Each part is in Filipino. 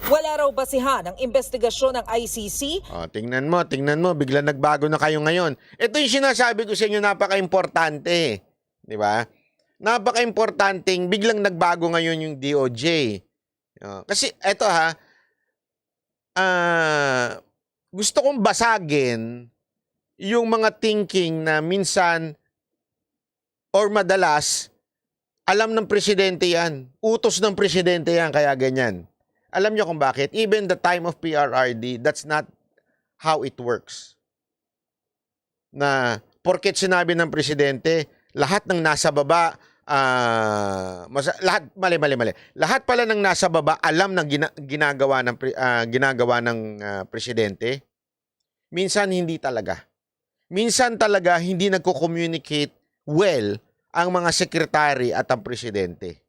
Wala raw basihan ang investigasyon ng ICC. Tingnan mo, bigla nagbago na kayo ngayon. Ito yung sinasabi ko sa inyo, napaka-importante. Di ba? Napaka-importanting biglang nagbago ngayon yung DOJ. Kasi eto gusto kong basagin yung mga thinking na minsan or madalas alam ng presidente yan. Utos ng presidente yan, kaya ganyan. Alam nyo kung bakit? Even the time of PRRD, that's not how it works. Na porket sinabi ng presidente, lahat ng nasa baba, mali. Lahat pala ng nasa baba alam ng ginagawa ng presidente. Minsan hindi talaga. Minsan talaga hindi nagko-communicate well ang mga sekretary at ang presidente.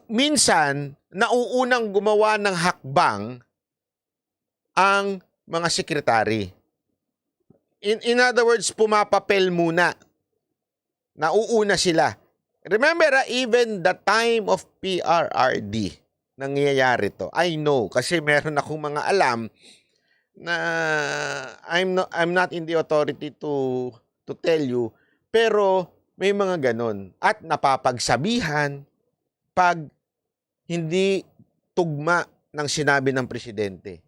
Minsan, nauunang gumawa ng hakbang ang mga sekretary. In other words, pumapapel muna. Nauuna sila. Remember, even the time of PRRD, nangyayari to. I know, kasi meron akong mga alam na I'm not in the authority to tell you, pero may mga ganon. At napapagsabihan pag hindi tugma ng sinabi ng presidente.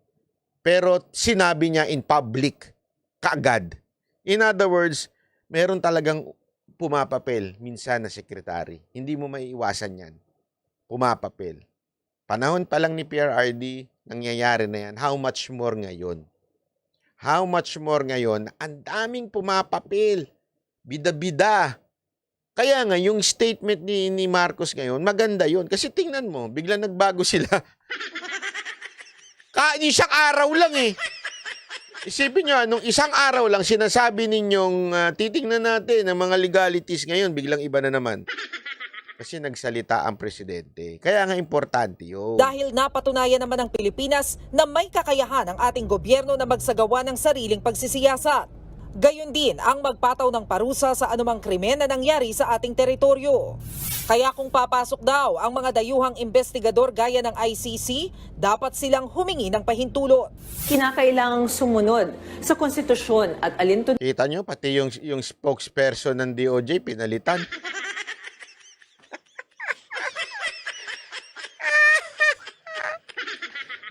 Pero sinabi niya in public kaagad. In other words, meron talagang pumapapel minsan na sekretary. Hindi mo maiiwasan yan. Pumapapel. Panahon pa lang ni PRRD, nangyayari na yan. How much more ngayon? How much more ngayon? Ang daming pumapapel. Bida-bida. Kaya nga, yung statement ni Marcos ngayon, maganda yun. Kasi tingnan mo, biglang nagbago sila. Isang araw lang eh. Isipin nyo, nung isang araw lang, sinasabi ninyong titingnan natin ang mga legalities ngayon, biglang iba na naman. Kasi nagsalita ang presidente. Kaya nga importante yun. Dahil napatunayan naman ng Pilipinas na may kakayahan ang ating gobyerno na magsagawa ng sariling pagsisiyasat. Gayon din ang magpataw ng parusa sa anumang krimen na nangyari sa ating teritoryo. Kaya kung papasok daw ang mga dayuhang investigador gaya ng ICC, dapat silang humingi ng pahintulot. Kinakailangang sumunod sa konstitusyon at alintuntunin. Kita nyo, pati yung spokesperson ng DOJ, pinalitan.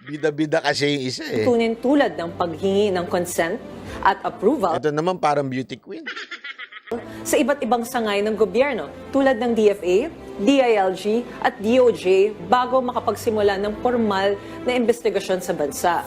Bida-bida kasi yung isa eh. Tulad ng paghingi ng consent at approval Ito naman parang beauty queen. sa iba't ibang sangay ng gobyerno tulad ng DFA, DILG at DOJ bago makapagsimula ng formal na investigasyon sa bansa.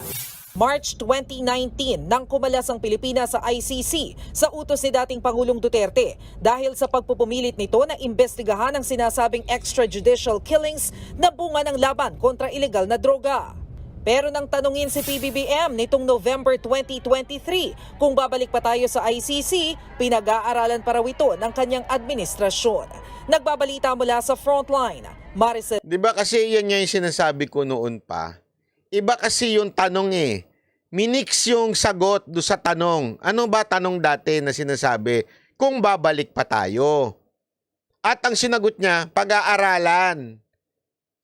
March 2019 nang kumalas ang Pilipinas sa ICC sa utos ni dating Pangulong Duterte dahil sa pagpupumilit nito na imbestigahan ang sinasabing extrajudicial killings na bunga ng laban kontra ilegal na droga. Pero nang tanungin si PBBM nitong November 2023 kung babalik pa tayo sa ICC, pinag-aaralan pa raw ito ng kanyang administrasyon. Nagbabalita mula sa Frontline, Maricel. Di ba kasi yan yung sinasabi ko noon pa? Iba kasi yung tanong eh. Minix yung sagot do sa tanong. Ano ba tanong dati na sinasabi? Kung babalik pa tayo. At ang sinagot niya, pag-aaralan.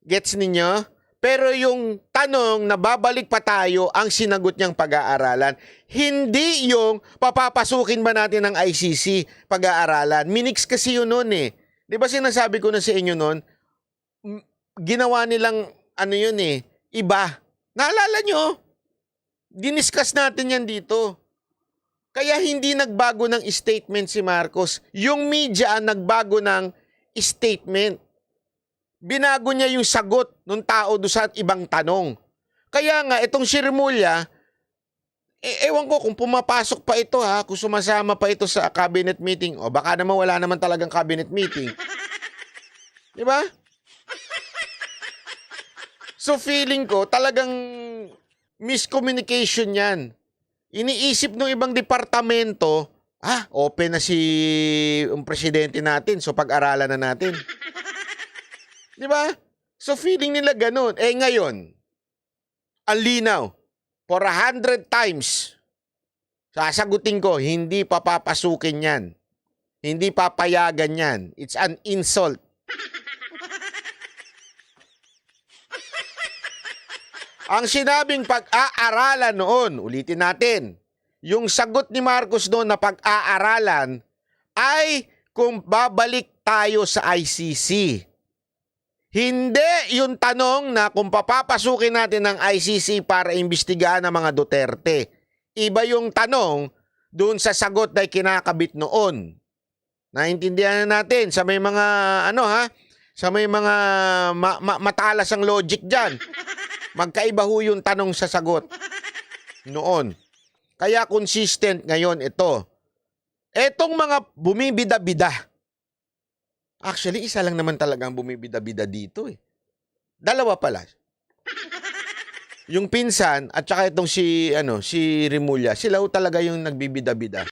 Gets ninyo? Pero yung tanong na babalik pa tayo, ang sinagot niyang pag-aaralan. Hindi yung papapasukin ba natin ng ICC pag-aaralan. Minix kasi yun noon eh. Di ba sinasabi ko na sa inyo noon, ginawa nilang ano yun eh, iba. Naalala nyo? Diniscuss natin yan dito. Kaya hindi nagbago ng statement si Marcos. Yung media ang nagbago ng statement. Binago niya yung sagot ng tao doon sa ibang tanong. Kaya nga, itong si Remulla, ewan ko kung pumapasok pa ito kung sumasama pa ito sa cabinet meeting. O baka naman wala naman talagang cabinet meeting. Di ba? So feeling ko, talagang miscommunication yan. Iniisip ng ibang departamento, open na si presidente natin, so pag-aralan na natin. Di ba? So feeling nila ganun. Ngayon, ang linaw, for 100 times, sasagutin ko, hindi papapasukin yan. Hindi papayagan yan. It's an insult. Ang sinabing pag-aaralan noon, ulitin natin, yung sagot ni Marcos noon na pag-aaralan ay kung babalik tayo sa ICC. Hindi yung tanong na kung papapasukin natin ng ICC para imbestigahan ang mga Duterte. Iba yung tanong doon sa sagot na kinakabit noon. Naintindihan na natin sa may mga sa may mga matalas ang logic diyan. Magkaiba ho yung tanong sa sagot noon. Kaya consistent ngayon ito. Etong mga bumibida-bida. Actually, isa lang naman talagang bumibida-bida dito eh. Dalawa pala. Yung pinsan at saka itong si Remulla, sila ho talaga yung nagbibida-bida.